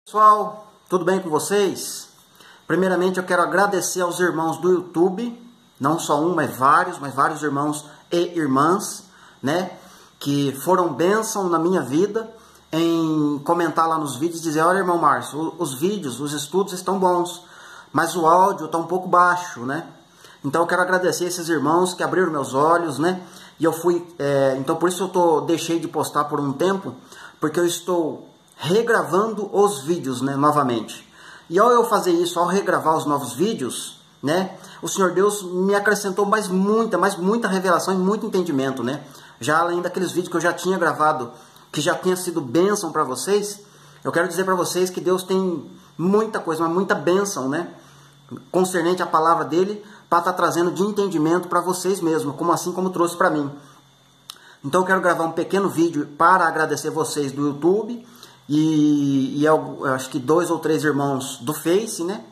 Pessoal, tudo bem com vocês? Primeiramente eu quero agradecer aos irmãos do YouTube, não só um, mas vários irmãos e irmãs, né, que foram bênção na minha vida em comentar lá nos vídeos e dizer: olha, irmão Márcio, os vídeos, os estudos estão bons, mas o áudio está um pouco baixo, né? Então eu quero agradecer esses irmãos que abriram meus olhos, né? E eu fui, então por isso eu deixei de postar por um tempo, porque eu estou regravando os vídeos, né, novamente. E ao eu fazer isso, ao regravar os novos vídeos, né, o Senhor Deus me acrescentou mais muita revelação e muito entendimento, né? Já além daqueles vídeos que eu já tinha gravado, que já tinha sido bênção para vocês, eu quero dizer para vocês que Deus tem muita coisa, mas muita bênção, né, concernente à palavra dele, para estar trazendo de entendimento para vocês mesmos, como trouxe para mim. Então eu quero gravar um pequeno vídeo para agradecer vocês do YouTube e eu acho que 2 ou 3 irmãos do Face, né?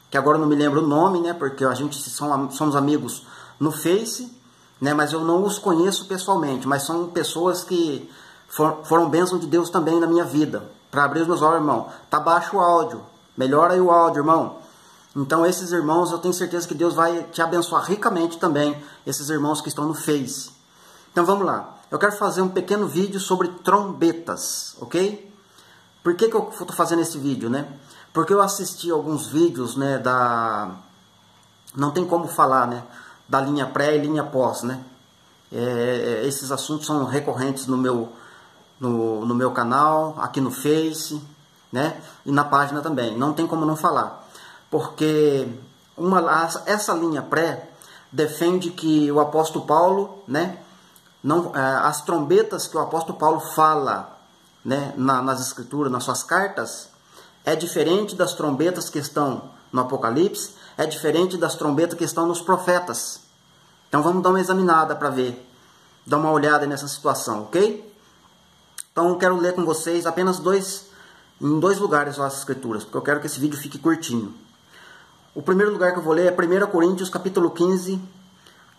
Que agora eu não me lembro o nome, né? Porque a gente somos amigos no Face, né? Mas eu não os conheço pessoalmente, mas são pessoas que foram bênção de Deus também na minha vida. Para abrir os meus olhos, irmão, tá baixo o áudio, melhora aí o áudio, irmão. Então esses irmãos, eu tenho certeza que Deus vai te abençoar ricamente também, esses irmãos que estão no Face. Então vamos lá, eu quero fazer um pequeno vídeo sobre trombetas, ok? Por que eu estou fazendo esse vídeo, né? Porque eu assisti alguns vídeos, né, não tem como falar, né, da linha pré e linha pós, né? Esses assuntos são recorrentes no meu canal, aqui no Face, né? E na página também, não tem como não falar. Porque essa linha pré defende que o apóstolo Paulo, né, as trombetas que o apóstolo Paulo fala, né, nas escrituras, nas suas cartas, é diferente das trombetas que estão no Apocalipse, é diferente das trombetas que estão nos profetas. Então vamos dar uma examinada para ver, dar uma olhada nessa situação, ok? Então eu quero ler com vocês apenas em dois lugares as escrituras, porque eu quero que esse vídeo fique curtinho. O primeiro lugar que eu vou ler é 1 Coríntios capítulo 15,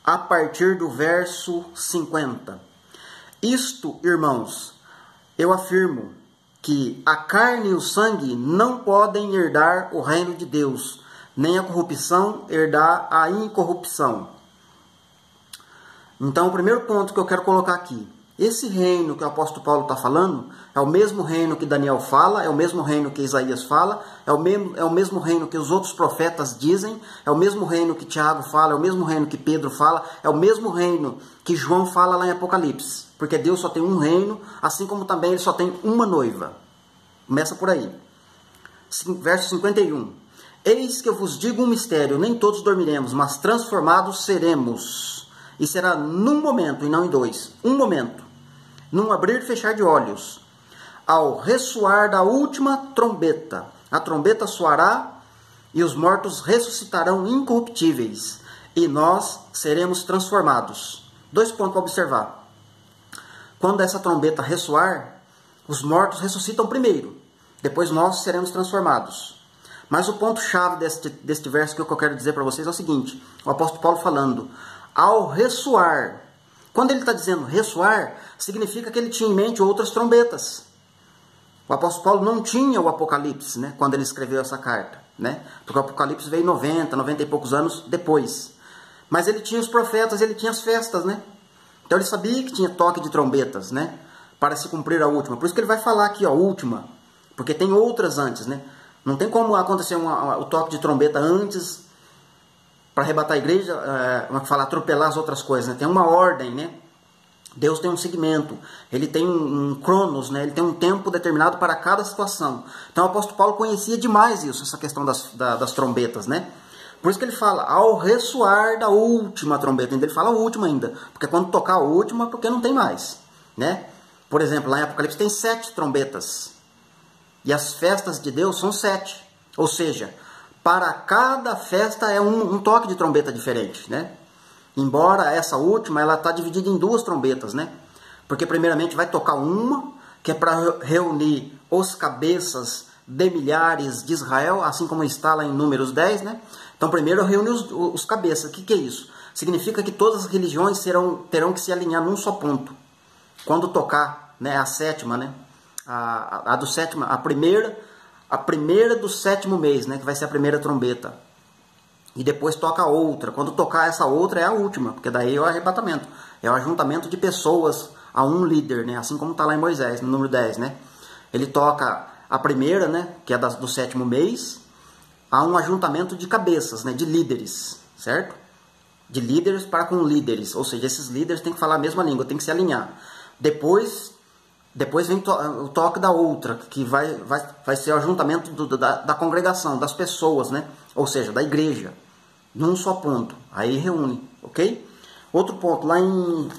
a partir do verso 50. Isto, irmãos, eu afirmo que a carne e o sangue não podem herdar o reino de Deus, nem a corrupção herdar a incorrupção. Então, o primeiro ponto que eu quero colocar aqui, esse reino que o apóstolo Paulo está falando, é o mesmo reino que Daniel fala, é o mesmo reino que Isaías fala, é o mesmo reino que os outros profetas dizem, é o mesmo reino que Tiago fala, é o mesmo reino que Pedro fala, é o mesmo reino que João fala lá em Apocalipse. Porque Deus só tem um reino, assim como também ele só tem uma noiva. Começa por aí. Verso 51. Eis que eu vos digo um mistério, nem todos dormiremos, mas transformados seremos. E será num momento e não em dois. Um momento. Num abrir e fechar de olhos. Ao ressoar da última trombeta. A trombeta soará e os mortos ressuscitarão incorruptíveis. E nós seremos transformados. 2 pontos para observar. Quando essa trombeta ressoar, os mortos ressuscitam primeiro. Depois nós seremos transformados. Mas o ponto-chave deste verso que eu quero dizer para vocês é o seguinte. O apóstolo Paulo falando, ao ressoar. Quando ele está dizendo ressoar, significa que ele tinha em mente outras trombetas. O apóstolo Paulo não tinha o Apocalipse, né, quando ele escreveu essa carta, né? Porque o Apocalipse veio 90 e poucos anos depois. Mas ele tinha os profetas, ele tinha as festas, né? Então ele sabia que tinha toque de trombetas, né, para se cumprir a última. Por isso que ele vai falar aqui, ó, última. Porque tem outras antes, né? Não tem como acontecer o toque de trombeta antes para arrebatar a igreja, atropelar as outras coisas, né? Tem uma ordem, né? Deus tem um segmento, ele tem um cronos, né? Ele tem um tempo determinado para cada situação. Então o apóstolo Paulo conhecia demais isso, essa questão das trombetas, né? Por isso que ele fala, ao ressoar da última trombeta. Ele fala a última ainda, porque quando tocar a última, porque não tem mais, né? Por exemplo, lá em Apocalipse tem 7 trombetas. E as festas de Deus são 7. Ou seja, para cada festa é um toque de trombeta diferente, né? Embora essa última, ela está dividida em 2 trombetas, né? Porque primeiramente vai tocar uma, que é para reunir os cabeças de milhares de Israel, assim como está lá em Números 10, né? Então primeiro reúne os cabeças. O que é isso? Significa que todas as religiões terão que se alinhar num só ponto. Quando tocar, né, a sétima, né? A do sétima, a primeira, a primeira do 7º mês, né, que vai ser a primeira trombeta. E depois toca a outra. Quando tocar essa outra é a última, porque daí é o arrebatamento. É o ajuntamento de pessoas a um líder, né? Assim como está lá em Moisés, no número 10, né? Ele toca a primeira, né? Que é do 7º mês. Há um ajuntamento de cabeças, né? De líderes, certo? De líderes para com líderes. Ou seja, esses líderes têm que falar a mesma língua, tem que se alinhar. Depois vem o toque da outra, que vai ser o ajuntamento da congregação, das pessoas, né? Ou seja, da igreja. Num só ponto. Aí reúne, ok? Outro ponto, lá em 1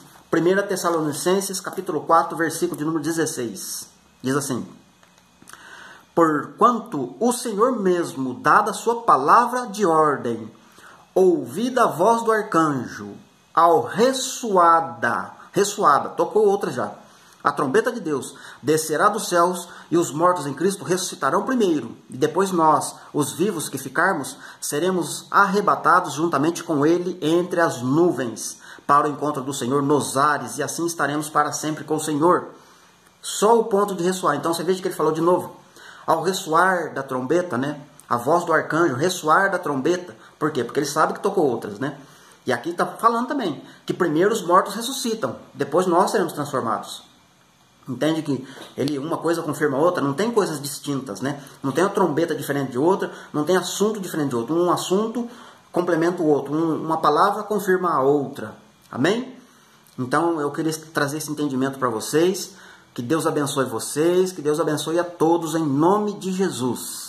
Tessalonicenses, capítulo 4, versículo de número 16. Diz assim: porquanto o Senhor mesmo, dada a sua palavra de ordem, ouvida a voz do arcanjo, ao ressoada, tocou outra já, a trombeta de Deus, descerá dos céus, e os mortos em Cristo ressuscitarão primeiro. E depois nós, os vivos que ficarmos, seremos arrebatados juntamente com ele entre as nuvens, para o encontro do Senhor nos ares, e assim estaremos para sempre com o Senhor. Só o ponto de ressoar. Então você veja que ele falou de novo. Ao ressoar da trombeta, né? A voz do arcanjo, ressoar da trombeta. Por quê? Porque ele sabe que tocou outras, né? E aqui está falando também que primeiro os mortos ressuscitam, depois nós seremos transformados. Entende que uma coisa confirma a outra? Não tem coisas distintas, né? Não tem uma trombeta diferente de outra, não tem assunto diferente de outro. Um assunto complementa o outro, uma palavra confirma a outra. Amém? Então eu queria trazer esse entendimento para vocês. Que Deus abençoe vocês, que Deus abençoe a todos em nome de Jesus.